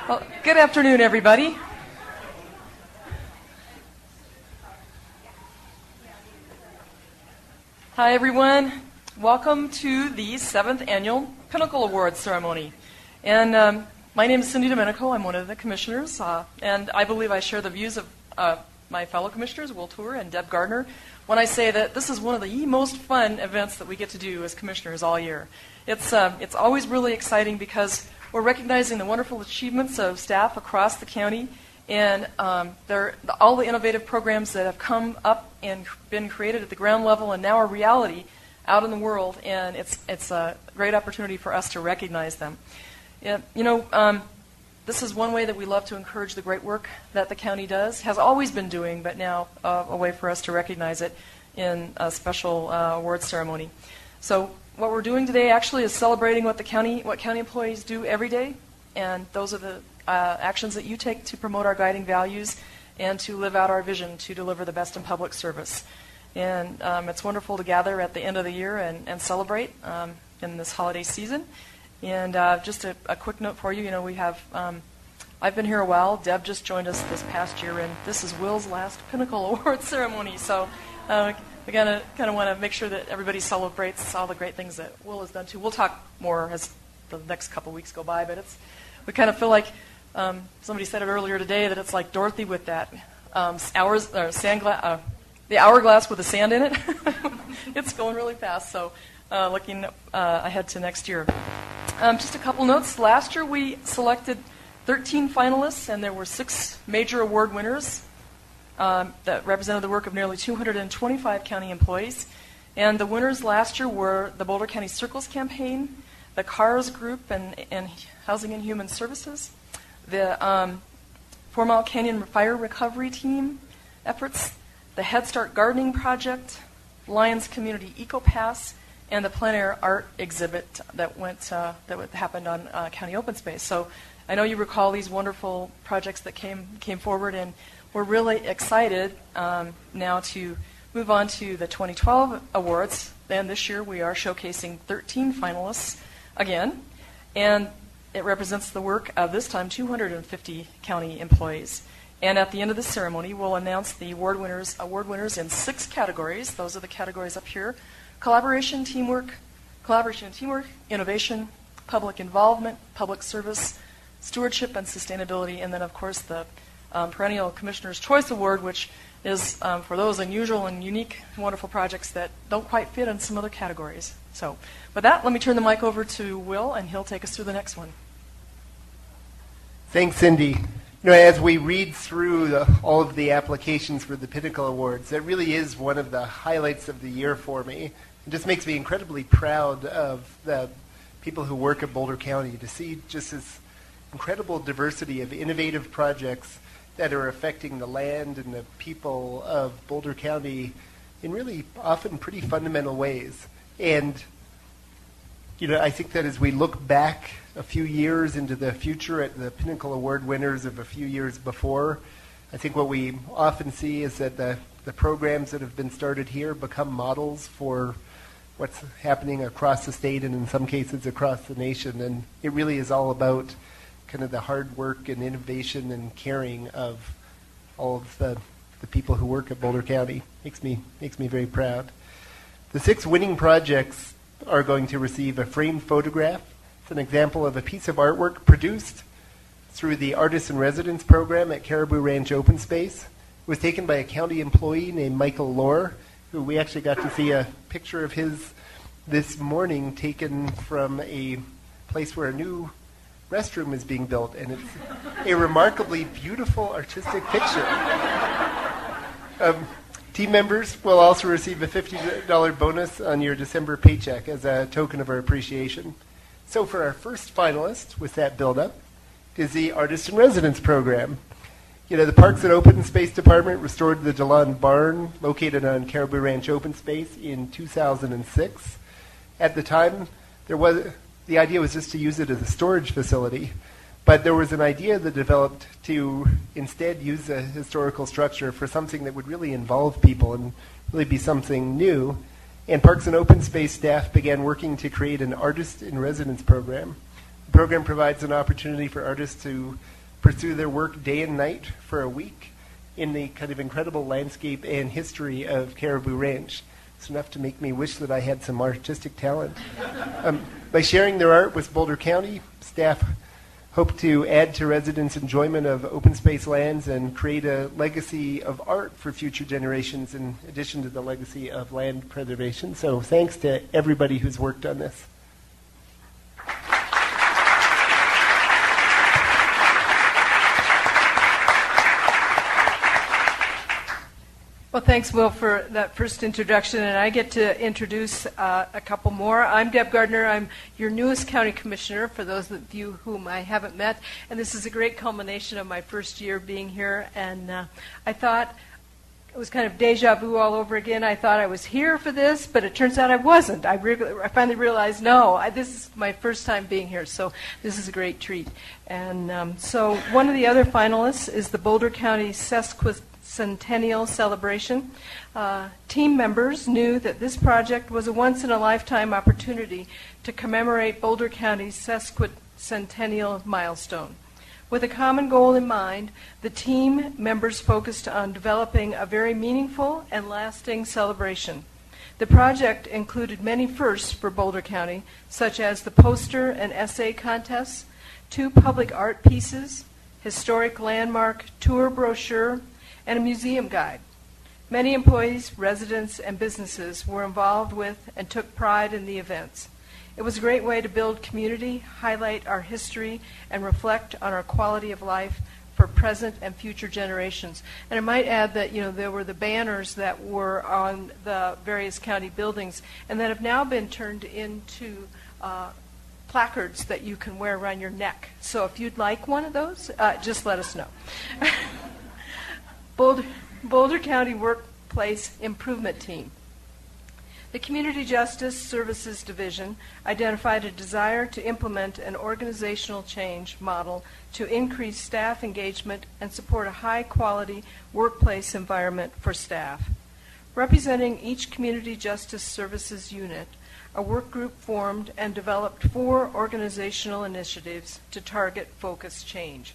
Well, good afternoon, everybody. Hi, everyone. Welcome to the 7th Annual Pinnacle Award ceremony. And my name is Cindy Domenico. I'm one of the commissioners, and I believe I share the views of my fellow commissioners, Will Tour and Deb Gardner, when I say that this is one of the most fun events that we get to do as commissioners all year. It's always really exciting because we're recognizing the wonderful achievements of staff across the county and all the innovative programs that have come up and been created at the ground level and now are reality out in the world, and it's a great opportunity for us to recognize them. This is one way that we love to encourage the great work that the county does, has always been doing, but now a way for us to recognize it in a special award ceremony. So what we're doing today actually is celebrating what county employees do every day, and those are the actions that you take to promote our guiding values and to live out our vision to deliver the best in public service. And it's wonderful to gather at the end of the year and celebrate in this holiday season. And just a quick note for you, we have, I've been here a while. Deb just joined us this past year, and this is Will's last Pinnacle Award ceremony. So we kind of want to make sure that everybody celebrates all the great things that Will has done too. We'll talk more as the next couple weeks go by, but we kind of feel like somebody said it earlier today that it's like Dorothy with that the hourglass with the sand in it. It's going really fast. So looking ahead to next year. Just a couple notes. Last year we selected 13 finalists, and there were 6 major award winners that represented the work of nearly 225 county employees. And the winners last year were the Boulder County Circles Campaign, the CARS Group and Housing and Human Services, the 4 Mile Canyon Fire Recovery Team efforts, the Head Start Gardening Project, Lions Community Eco Pass, and the plein air art exhibit that happened on County Open Space. So I know you recall these wonderful projects that came forward, and we're really excited now to move on to the 2012 awards. And this year we are showcasing 13 finalists again, and it represents the work of this time 250 county employees. And at the end of the ceremony, we'll announce the award winners in 6 categories. Those are the categories up here: collaboration, teamwork, innovation, public involvement, public service, stewardship, and sustainability. And then, of course, the Perennial Commissioner's Choice Award, which is for those unusual and unique, wonderful projects that don't quite fit in some other categories. So with that, let me turn the mic over to Will, and he'll take us through the next one. Thanks, Cindy. As we read through all of the applications for the Pinnacle Awards, that really is one of the highlights of the year for me. It just makes me incredibly proud of the people who work at Boulder County to see just this incredible diversity of innovative projects that are affecting the land and the people of Boulder County in really often pretty fundamental ways. And I think that as we look back a few years into the future at the Pinnacle Award winners of a few years before, I think what we often see is that the programs that have been started here become models for what's happening across the state and in some cases across the nation. And it really is all about kind of the hard work and innovation and caring of all of the people who work at Boulder County. Makes me very proud. The 6 winning projects are going to receive a framed photograph. It's an example of a piece of artwork produced through the Artist in Residence program at Caribou Ranch Open Space. It was taken by a county employee named Michael Lohr, who we actually got to see a picture of his this morning, taken from a place where a new restroom is being built, and it's a remarkably beautiful artistic picture. Team members will also receive a $50 bonus on your December paycheck as a token of our appreciation. So for our first finalist with that build-up is the Artist in Residence program. The Parks and Open Space Department restored the DeLon Barn located on Caribou Ranch Open Space in 2006. At the time, the idea was just to use it as a storage facility, but there was an idea that developed to instead use a historical structure for something that would really involve people and really be something new. And Parks and Open Space staff began working to create an Artist in Residence program. The program provides an opportunity for artists to pursue their work day and night for a week in the kind of incredible landscape and history of Caribou Range. It's enough to make me wish that I had some artistic talent. By sharing their art with Boulder County, staff hope to add to residents' enjoyment of open space lands and create a legacy of art for future generations in addition to the legacy of land preservation. So thanks to everybody who's worked on this. Well, thanks, Will, for that first introduction, and I get to introduce a couple more. I'm Deb Gardner. I'm your newest county commissioner, for those of you whom I haven't met, and this is a great culmination of my first year being here, and I thought it was kind of deja vu all over again. I thought I was here for this, but it turns out I wasn't. I finally realized, no, this is my first time being here, so this is a great treat. And so one of the other finalists is the Boulder County Sesquicentennial Celebration. Team members knew that this project was a once-in-a-lifetime opportunity to commemorate Boulder County's sesquicentennial milestone. With a common goal in mind, the team members focused on developing a very meaningful and lasting celebration. The project included many firsts for Boulder County, such as the poster and essay contests, 2 public art pieces, historic landmark tour brochure, and a museum guide. Many employees, residents, and businesses were involved with and took pride in the events. It was a great way to build community, highlight our history, and reflect on our quality of life for present and future generations. And I might add that, there were the banners that were on the various county buildings and that have now been turned into placards that you can wear around your neck. So if you'd like one of those, just let us know. Boulder County Workplace Improvement Team. The Community Justice Services Division identified a desire to implement an organizational change model to increase staff engagement and support a high-quality workplace environment for staff. Representing each Community Justice Services unit, a work group formed and developed 4 organizational initiatives to target focused change.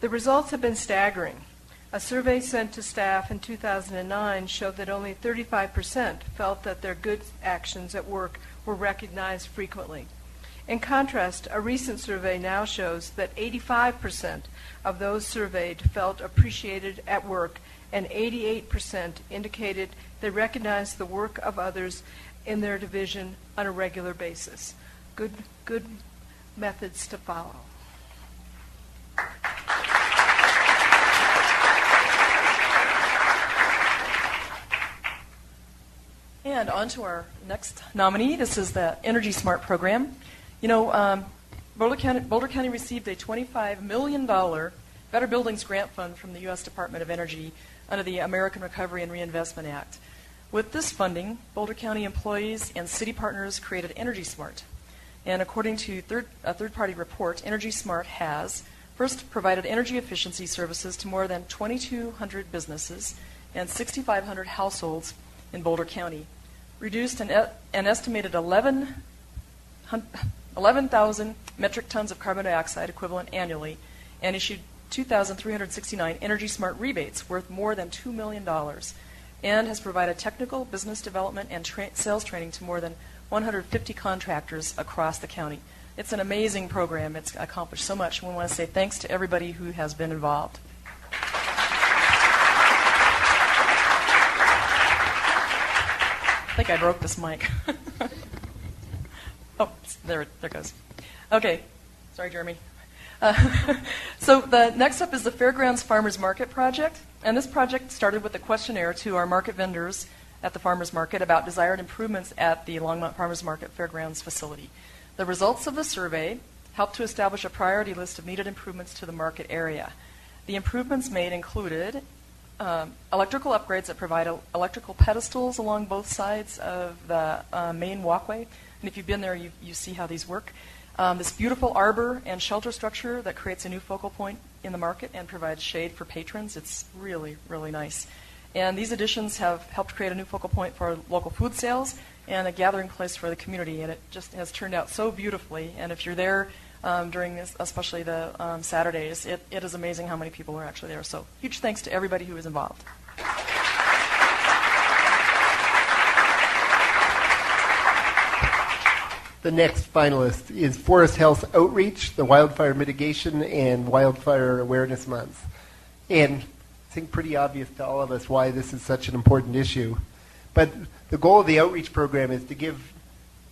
The results have been staggering. A survey sent to staff in 2009 showed that only 35% felt that their good actions at work were recognized frequently. In contrast, a recent survey now shows that 85% of those surveyed felt appreciated at work, and 88% indicated they recognized the work of others in their division on a regular basis. Good methods to follow. And on to our next nominee. This is the Energy Smart program. Boulder County received a $25 million Better Buildings Grant Fund from the U.S. Department of Energy under the American Recovery and Reinvestment Act. With this funding, Boulder County employees and city partners created Energy Smart. And according to a third-party report, Energy Smart has first provided energy efficiency services to more than 2,200 businesses and 6,500 households in Boulder County, reduced an estimated 11,000 metric tons of carbon dioxide equivalent annually, and issued 2,369 Energy Smart rebates worth more than $2 million, and has provided technical, business development, and sales training to more than 150 contractors across the county. It's an amazing program. It's accomplished so much, and we want to say thanks to everybody who has been involved. I think I broke this mic. Oh, there it goes. Okay. Sorry, Jeremy. So the next up is the Fairgrounds Farmers Market project. And this project started with a questionnaire to our market vendors at the Farmers Market about desired improvements at the Longmont Farmers Market Fairgrounds facility. The results of the survey helped to establish a priority list of needed improvements to the market area. The improvements made included electrical upgrades that provide electrical pedestals along both sides of the main walkway. And if you've been there, you see how these work. This beautiful arbor and shelter structure that creates a new focal point in the market and provides shade for patrons. It's really, really nice. And these additions have helped create a new focal point for local food sales and a gathering place for the community. And it just has turned out so beautifully. And if you're there during this, especially the Saturdays. It is amazing how many people are actually there. So huge thanks to everybody who was involved. The next finalist is Forest Health Outreach, the Wildfire Mitigation and Wildfire Awareness Month. And I think pretty obvious to all of us why this is such an important issue. But the goal of the outreach program is to give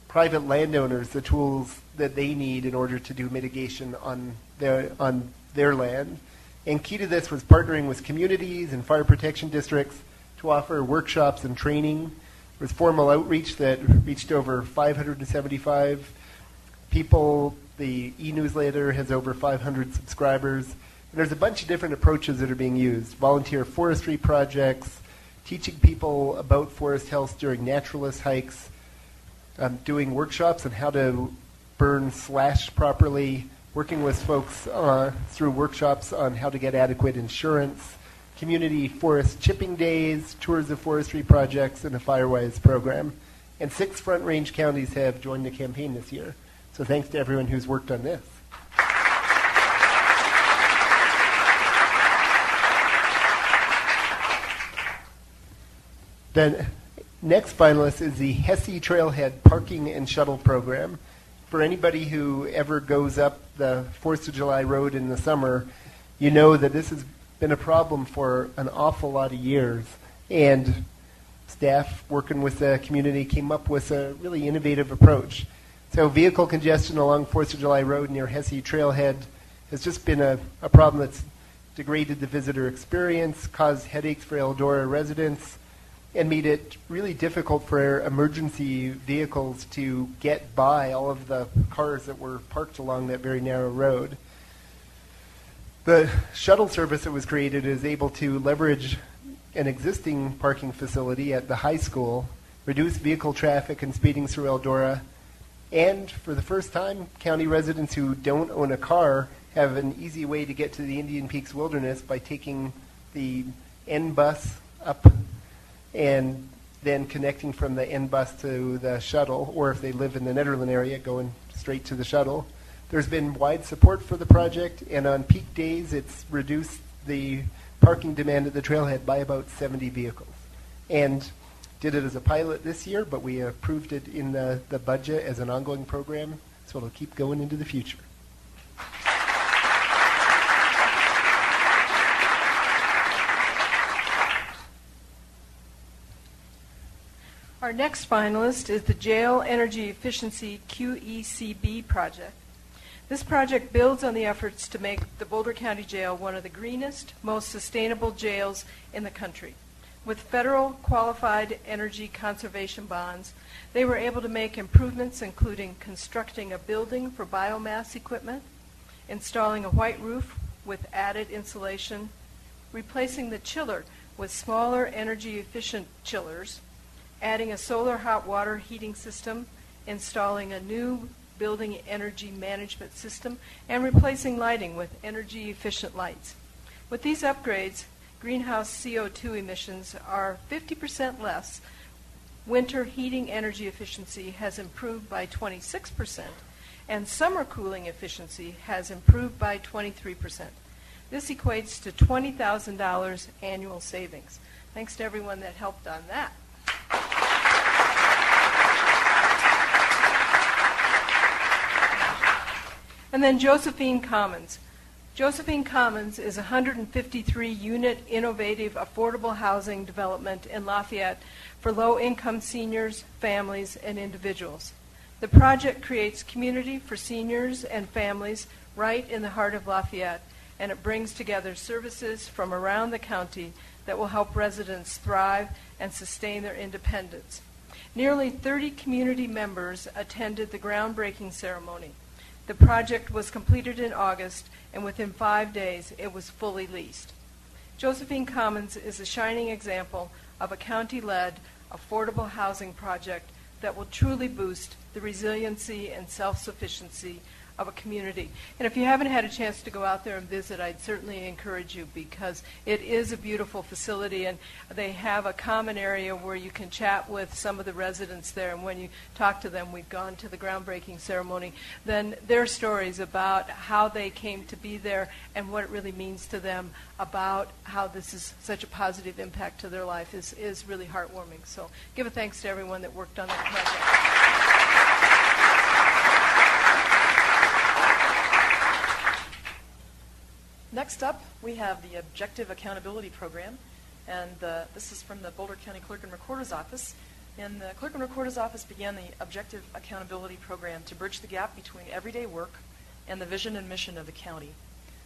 private landowners the tools that they need in order to do mitigation on their land. And key to this was partnering with communities and fire protection districts to offer workshops and training. There was formal outreach that reached over 575 people. The e-newsletter has over 500 subscribers. And there's a bunch of different approaches that are being used. Volunteer forestry projects, teaching people about forest health during naturalist hikes, doing workshops on how to burn slash properly, working with folks through workshops on how to get adequate insurance, community forest chipping days, tours of forestry projects, and a Firewise program. And 6 Front Range counties have joined the campaign this year. So thanks to everyone who's worked on this. The next finalist is the Hessie Trailhead Parking and Shuttle Program. For anybody who ever goes up the 4th of July road in the summer, you know that this has been a problem for an awful lot of years. And staff working with the community came up with a really innovative approach. So vehicle congestion along 4th of July road near Hessie Trailhead has just been a problem that's degraded the visitor experience, caused headaches for Eldora residents, and made it really difficult for emergency vehicles to get by all of the cars that were parked along that very narrow road. The shuttle service that was created is able to leverage an existing parking facility at the high school, reduce vehicle traffic and speeding through Eldora, and for the first time, county residents who don't own a car have an easy way to get to the Indian Peaks Wilderness by taking the N bus up and then connecting from the N bus to the shuttle, or if they live in the Nederland area, going straight to the shuttle. There's been wide support for the project, and on peak days, it's reduced the parking demand at the trailhead by about 70 vehicles. And did it as a pilot this year, but we approved it in the budget as an ongoing program, so it'll keep going into the future. Our next finalist is the Jail Energy Efficiency QECB project. This project builds on the efforts to make the Boulder County Jail one of the greenest, most sustainable jails in the country. With federal qualified energy conservation bonds, they were able to make improvements including constructing a building for biomass equipment, installing a white roof with added insulation, replacing the chiller with smaller energy efficient chillers, adding a solar hot water heating system, installing a new building energy management system, and replacing lighting with energy efficient lights. With these upgrades, greenhouse CO2 emissions are 50% less. Winter heating energy efficiency has improved by 26%, and summer cooling efficiency has improved by 23%. This equates to $20,000 annual savings. Thanks to everyone that helped on that. And then Josephine Commons. Josephine Commons is a 153-unit innovative affordable housing development in Lafayette for low-income seniors, families, and individuals. The project creates community for seniors and families right in the heart of Lafayette, and it brings together services from around the county that will help residents thrive and sustain their independence. Nearly 30 community members attended the groundbreaking ceremony. The project was completed in August, and within 5 days, it was fully leased. Josephine Commons is a shining example of a county-led, affordable housing project that will truly boost the resiliency and self-sufficiency of a community. And if you haven't had a chance to go out there and visit, I'd certainly encourage you, because it is a beautiful facility, and they have a common area where you can chat with some of the residents there, and when you talk to them, we've gone to the groundbreaking ceremony, then their stories about how they came to be there and what it really means to them, about how this is such a positive impact to their life, is really heartwarming. So give a thanks to everyone that worked on that project. Next up, we have the Objective Accountability Program, and this is from the Boulder County Clerk and Recorder's Office. And the Clerk and Recorder's Office began the Objective Accountability Program to bridge the gap between everyday work and the vision and mission of the county.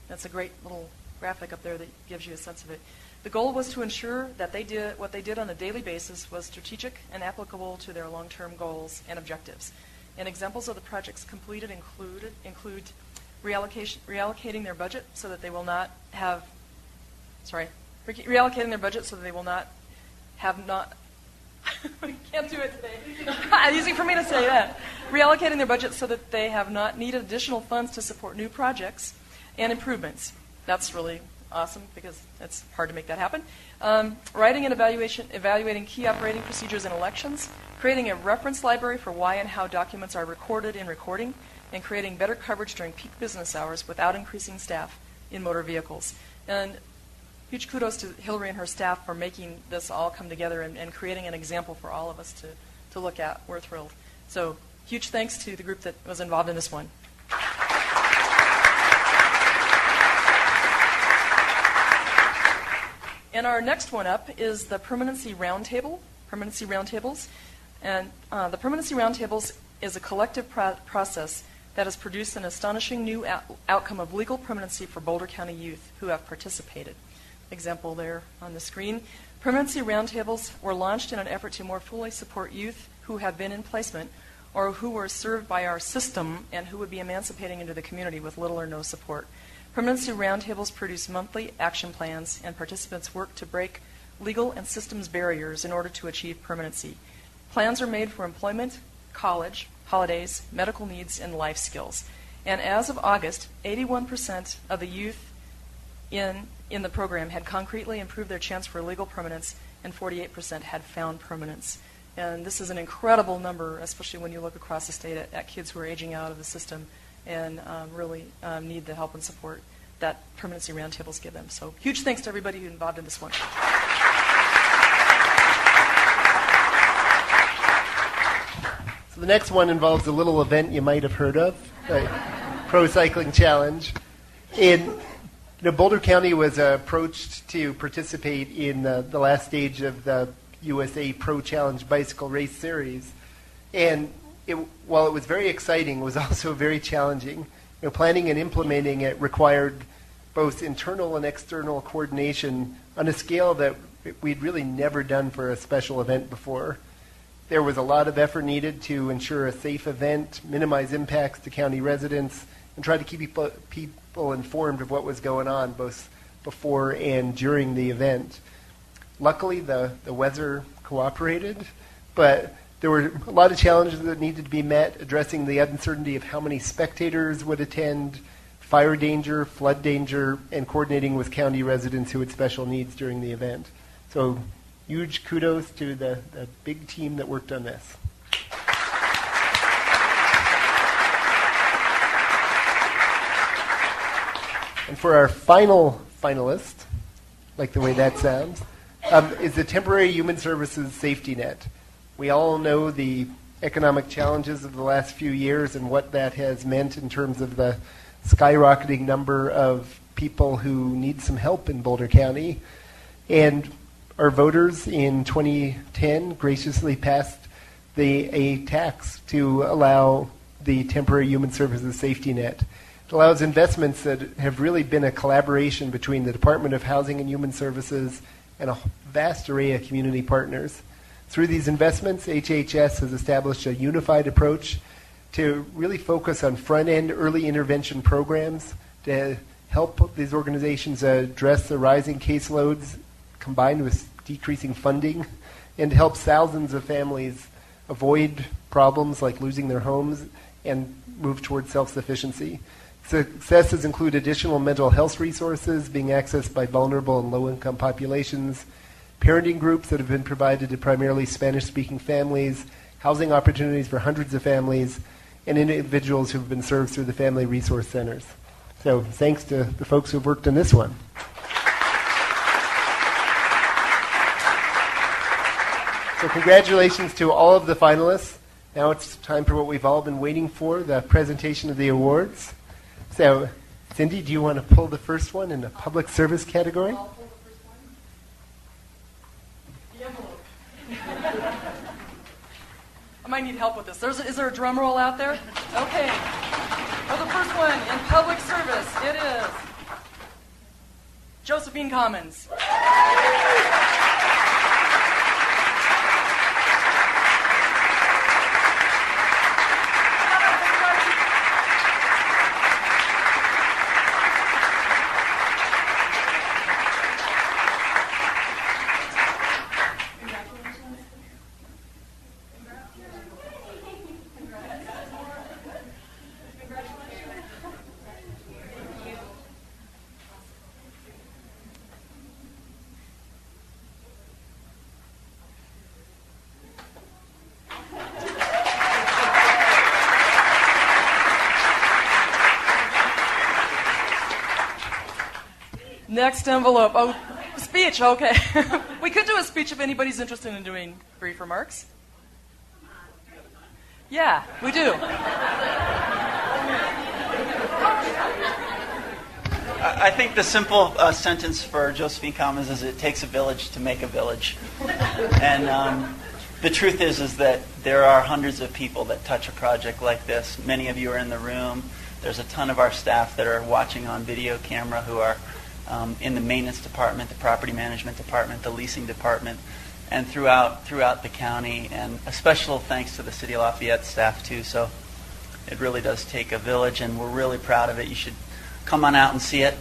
That's a great little graphic up there that gives you a sense of it. The goal was to ensure that what they did on a daily basis was strategic and applicable to their long-term goals and objectives. And examples of the projects completed include reallocating their budget so that they will not have, reallocating their budget so that they will not have not, I can't do it today. Easy for me to say that. Reallocating their budget so that they have not needed additional funds to support new projects and improvements. That's really awesome because it's hard to make that happen. Writing and evaluating key operating procedures in elections, creating a reference library for why and how documents are recorded in recording, and creating better coverage during peak business hours without increasing staff in motor vehicles. And huge kudos to Hillary and her staff for making this all come together and creating an example for all of us to look at. We're thrilled. So huge thanks to the group that was involved in this one. And our next one up is the Permanency Roundtable, Permanency Roundtables. And the Permanency Roundtables is a collective process that has produced an astonishing new outcome of legal permanency for Boulder County youth who have participated. Example there on the screen. Permanency Roundtables were launched in an effort to more fully support youth who have been in placement or who were served by our system and who would be emancipating into the community with little or no support. Permanency Roundtables produce monthly action plans, and participants work to break legal and systems barriers in order to achieve permanency. Plans are made for employment, college, holidays, medical needs, and life skills. And as of August, 81% of the youth in the program had concretely improved their chance for legal permanence, and 48% had found permanence. And this is an incredible number, especially when you look across the state at kids who are aging out of the system and really need the help and support that Permanency Roundtables give them. So huge thanks to everybody who's involved in this one. So the next one involves a little event you might have heard of, the Pro Cycling Challenge. Boulder County was approached to participate in the last stage of the USA Pro Challenge Bicycle Race Series. And while it was very exciting, it was also very challenging. Planning and implementing it required both internal and external coordination on a scale that we'd really never done for a special event before. There was a lot of effort needed to ensure a safe event, minimize impacts to county residents, and try to keep people informed of what was going on both before and during the event. Luckily, the weather cooperated, but there were a lot of challenges that needed to be met, addressing the uncertainty of how many spectators would attend, fire danger, flood danger, and coordinating with county residents who had special needs during the event. So huge kudos to the big team that worked on this. And for our final finalist, like the way that sounds, is the Temporary Human Services Safety Net. We all know the economic challenges of the last few years and what that has meant in terms of the skyrocketing number of people who need some help in Boulder County. And our voters in 2010 graciously passed a tax to allow the Temporary Human Services Safety Net. It allows investments that have really been a collaboration between the Department of Housing and Human Services and a vast array of community partners. Through these investments, HHS has established a unified approach to really focus on front-end early intervention programs to help these organizations address the rising caseloads combined with decreasing funding, and to help thousands of families avoid problems like losing their homes and move towards self-sufficiency. Successes include additional mental health resources being accessed by vulnerable and low-income populations, parenting groups that have been provided to primarily Spanish-speaking families, housing opportunities for hundreds of families, and individuals who have been served through the Family Resource Centers. So thanks to the folks who have worked on this one. So congratulations to all of the finalists. Now it's time for what we've all been waiting for, the presentation of the awards. So, Cindy, do you want to pull the first one in the public service category? I'll pull the first one. The envelope. I might need help with this. Is there a drum roll out there? Okay. Well, the first one in public service, it is Josephine Commons. Next envelope. Oh, speech, okay. We could do a speech if anybody's interested in doing brief remarks. Yeah, we do. I think the simple sentence for Josephine Commons is it takes a village to make a village. And the truth is that there are hundreds of people that touch a project like this. Many of you are in the room. There's a ton of our staff that are watching on video camera who are in the maintenance department, the property management department, the leasing department, and throughout the county. And a special thanks to the City of Lafayette staff too. So it really does take a village, and we're really proud of it. You should come on out and see it.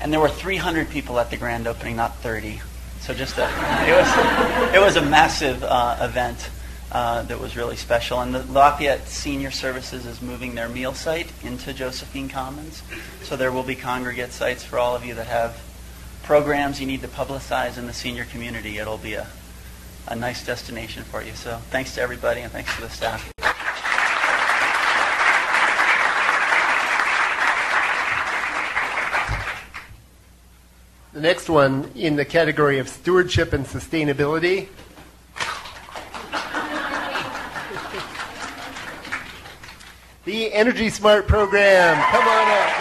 And there were 300 people at the grand opening, not 30. So it was a massive event that was really special. And the Lafayette Senior Services is moving their meal site into Josephine Commons. So there will be congregate sites for all of you that have programs you need to publicize in the senior community. It'll be a nice destination for you. So thanks to everybody, and thanks to the staff. The next one in the category of stewardship and sustainability. The Energy Smart program. Come on up.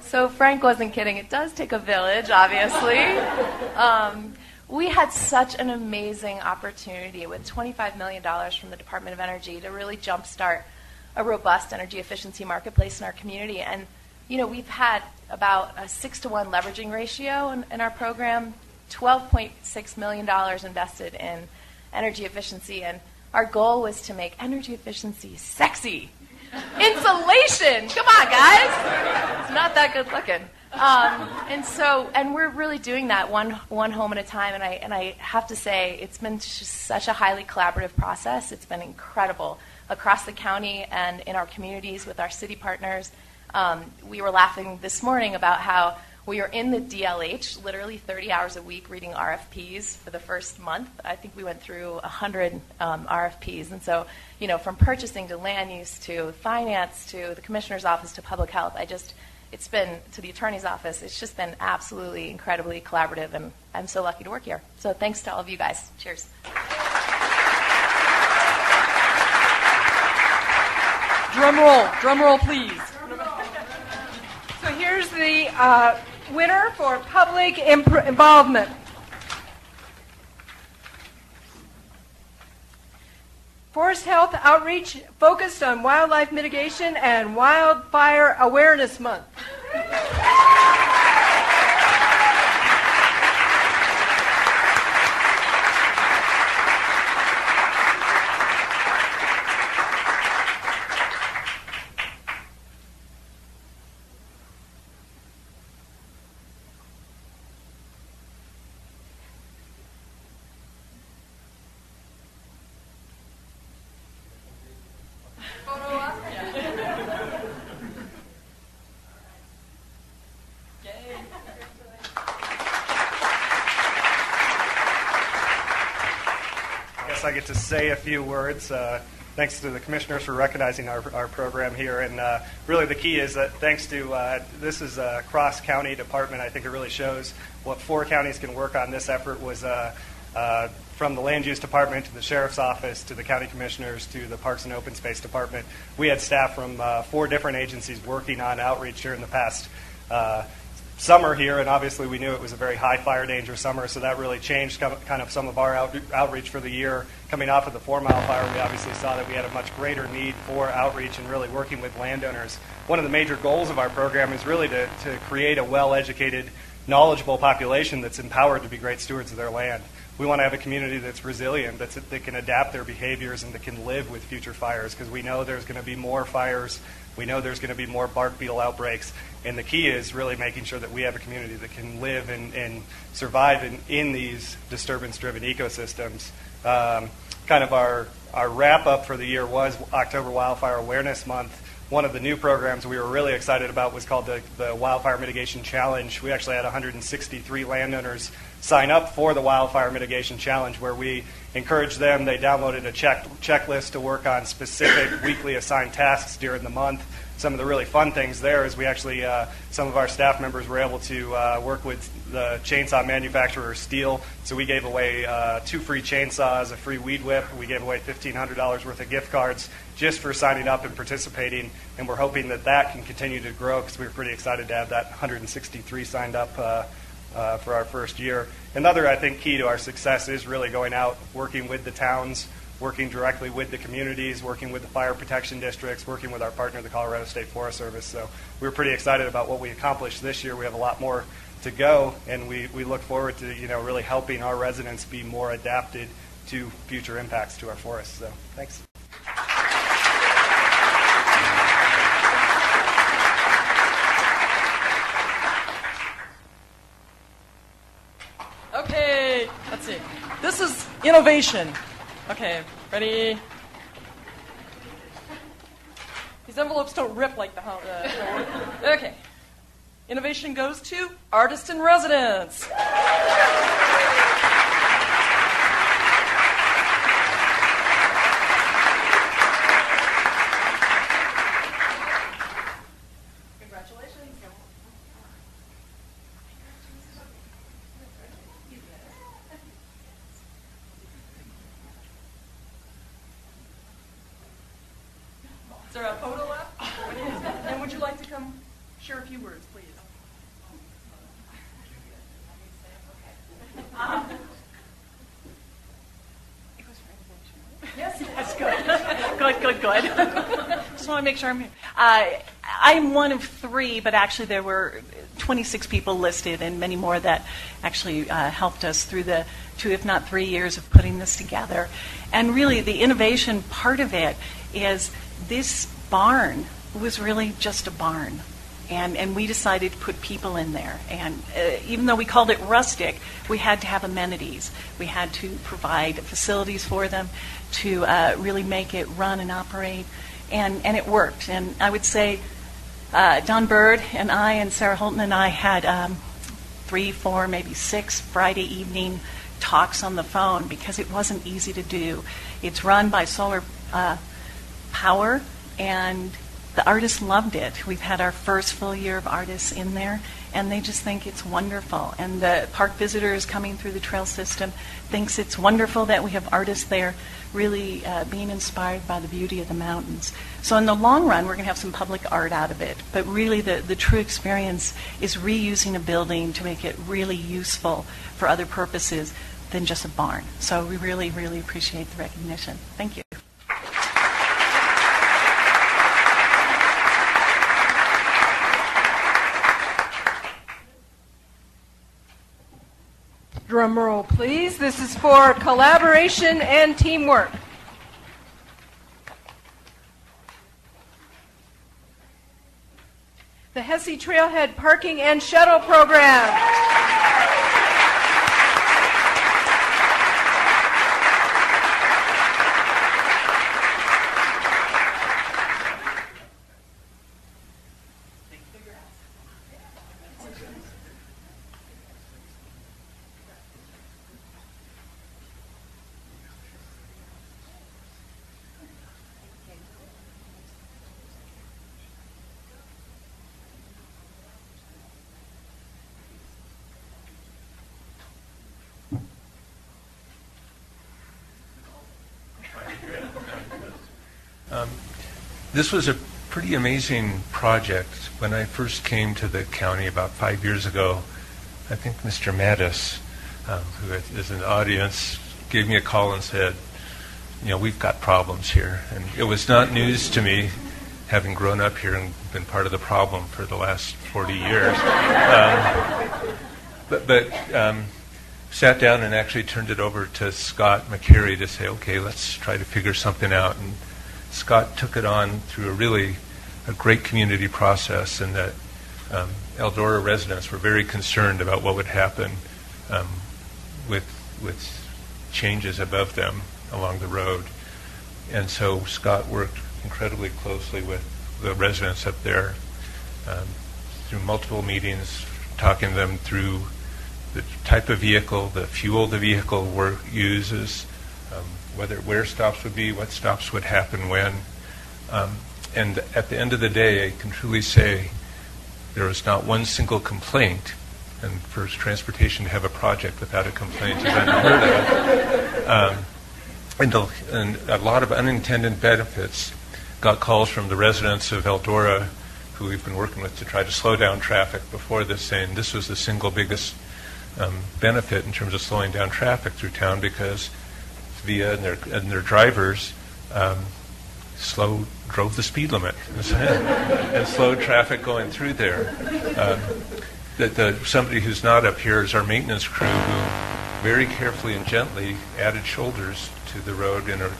So Frank wasn't kidding. It does take a village, obviously. We had such an amazing opportunity with $25 million from the Department of Energy to really jumpstart a robust energy efficiency marketplace in our community. And, you know, we've had about a 6-to-1 leveraging ratio in our program, $12.6 million invested in energy efficiency. And our goal was to make energy efficiency sexy. Insulation! Come on, guys! It's not that good looking. And we're really doing that one home at a time. And I have to say, it's been just such a highly collaborative process. It's been incredible across the county and in our communities with our city partners. We were laughing this morning about how we were in the DLH literally 30 hours a week reading RFPs for the first month. I think we went through 100 RFPs. And so, you know, from purchasing to land use to finance to the commissioner's office to public health, it's been to the attorney's office. It's just been absolutely incredibly collaborative, and I'm so lucky to work here. So thanks to all of you guys. Cheers. Drum roll, please. the winner for public involvement. Forest Health Outreach focused on wildlife mitigation and Wildfire Awareness Month. I get to say a few words. Thanks to the commissioners for recognizing our program here. And really the key is that thanks to, this is a cross-county department. I think it really shows what 4 counties can work on. This effort was from the land use department to the sheriff's office to the county commissioners to the parks and open space department. We had staff from 4 different agencies working on outreach during the past summer here, and obviously we knew it was a very high fire danger summer, so that really changed kind of some of our outreach for the year. Coming off of the 4 Mile fire, we obviously saw that we had a much greater need for outreach and really working with landowners. One of the major goals of our program is really to create a well-educated, knowledgeable population that's empowered to be great stewards of their land. We want to have a community that's resilient, that can adapt their behaviors and that can live with future fires, because we know there's going to be more fires. We know there's going to be more bark beetle outbreaks. And the key is really making sure that we have a community that can live and survive in these disturbance-driven ecosystems. Kind of our wrap-up for the year was October Wildfire Awareness Month. One of the new programs we were really excited about was called the Wildfire Mitigation Challenge. We actually had 163 landowners sign up for the Wildfire Mitigation Challenge, where we encouraged them. They downloaded a checklist to work on specific weekly assigned tasks during the month. Some of the really fun things there is we actually, some of our staff members were able to work with the chainsaw manufacturer Steel. So we gave away 2 free chainsaws, a free weed whip. We gave away $1,500 worth of gift cards just for signing up and participating. And we're hoping that that can continue to grow, because we were pretty excited to have that 163 signed up for our first year. Another, I think, key to our success is really going out, working with the towns, working directly with the communities, working with the fire protection districts, working with our partner, the Colorado State Forest Service. So we're pretty excited about what we accomplished this year. We have a lot more to go, and we look forward to really helping our residents be more adapted to future impacts to our forests. So thanks. Okay, let's see. This is innovation. Okay, ready? These envelopes don't rip like the okay. Innovation goes to artists in residence. Is there a photo left? And would you like to come share a few words, please? Yes, that's good. Good. Just want to make sure I'm here. I'm one of 3, but actually there were 26 people listed and many more that actually helped us through the 2, if not 3 years of putting this together. And really the innovation part of it is this barn was really just a barn. And we decided to put people in there. And even though we called it rustic, we had to have amenities. We had to provide facilities for them to really make it run and operate. And it worked. And I would say Don Bird and I and Sarah Holton and I had 3, 4, maybe 6 Friday evening talks on the phone, because it wasn't easy to do. It's run by solar power, and the artists loved it. We've had our first full year of artists in there, and they just think it's wonderful. And the park visitors coming through the trail system thinks it's wonderful that we have artists there really being inspired by the beauty of the mountains. So in the long run, we're going to have some public art out of it. But really, the true experience is reusing a building to make it really useful for other purposes than just a barn. So we really, really appreciate the recognition. Thank you. Drum roll, please. This is for collaboration and teamwork. The Hessie Trailhead Parking and Shuttle Program. This was a pretty amazing project. When I first came to the county about 5 years ago, I think Mr. Mattis, who is in the audience, gave me a call and said, we've got problems here. And it was not news to me, having grown up here and been part of the problem for the last 40 years. But sat down and actually turned it over to Scott McCary to say, okay, let's try to figure something out. And Scott took it on through a great community process, and that Eldora residents were very concerned about what would happen with changes above them along the road. And so Scott worked incredibly closely with the residents up there through multiple meetings, talking them through the type of vehicle, the fuel the vehicle uses, where stops would be, what stops would happen when. And at the end of the day, I can truly say there was not one single complaint. And for transportation to have a project without a complaint is unheard of. And a lot of unintended benefits. Got calls from the residents of Eldora, who we've been working with to try to slow down traffic before this, saying this was the single biggest benefit in terms of slowing down traffic through town, because VIA and their drivers drove the speed limit and slowed traffic going through there. Somebody who's not up here is our maintenance crew, who very carefully and gently added shoulders to the road in a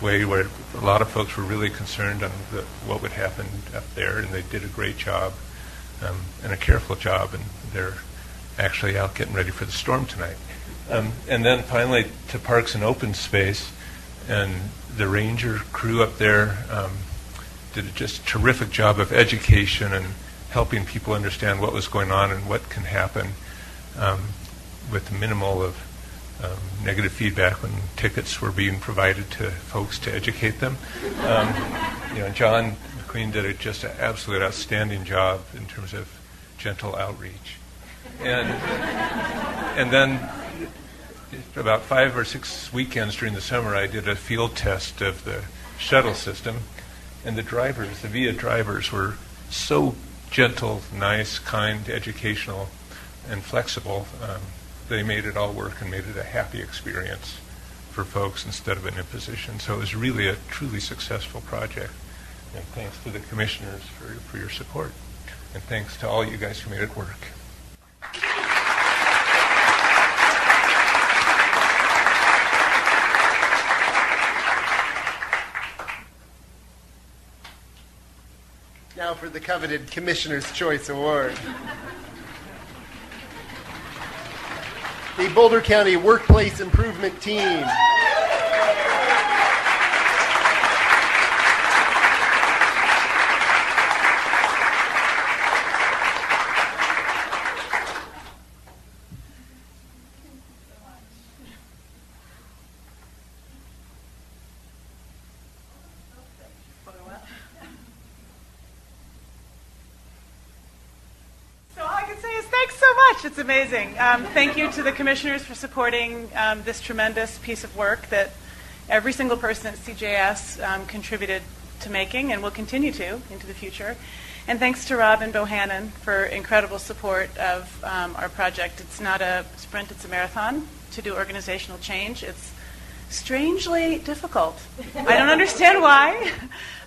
way where a lot of folks were really concerned on what would happen up there, and they did a great job and a careful job, and they're actually out getting ready for the storm tonight. And then finally to Parks and Open Space, and the ranger crew up there did just a terrific job of education and helping people understand what was going on and what can happen with minimal of negative feedback when tickets were being provided to folks to educate them. John McQueen did just an absolute outstanding job in terms of gentle outreach. And then about 5 or 6 weekends during the summer, I did a field test of the shuttle system, and the VIA drivers were so gentle, nice, kind, educational, and flexible. They made it all work and made it a happy experience for folks instead of an imposition. So it was really a truly successful project. And thanks to the commissioners for your support. And thanks to all you guys who made it work. Now for the coveted Commissioner's Choice Award. The Boulder County Workplace Improvement Team. much. It's amazing. Thank you to the commissioners for supporting this tremendous piece of work that every single person at CJS contributed to making and will continue to into the future. And thanks to Rob and Bohannon for incredible support of our project. It's not a sprint, it's a marathon to do organizational change. It's strangely difficult. I don't understand why,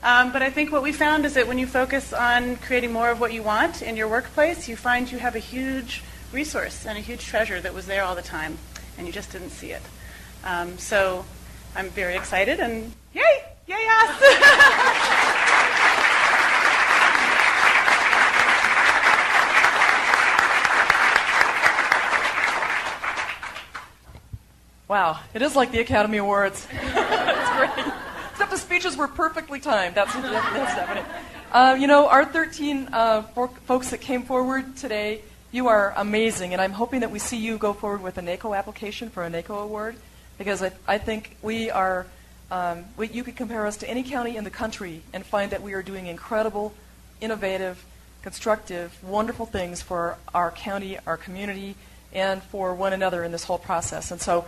but I think what we found is that when you focus on creating more of what you want in your workplace, you find you have a huge resource and a huge treasure that was there all the time, and you just didn't see it. So I'm very excited, and yay! Yay us! Wow, it is like the Academy Awards. It's great. Except the speeches were perfectly timed. That's definite. Our 13 folks that came forward today, you are amazing, and I'm hoping that we see you go forward with a NACO application for a NACO award, because I think we are, you could compare us to any county in the country and find that we are doing incredible, innovative, constructive, wonderful things for our county, our community, and for one another in this whole process. And so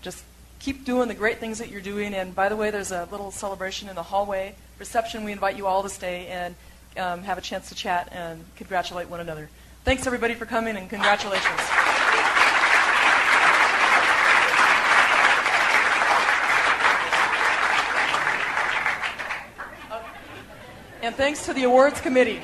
just keep doing the great things that you're doing. And by the way, there's a little celebration in the hallway reception. We invite you all to stay and have a chance to chat and congratulate one another. Thanks, everybody, for coming, and congratulations. And thanks to the awards committee.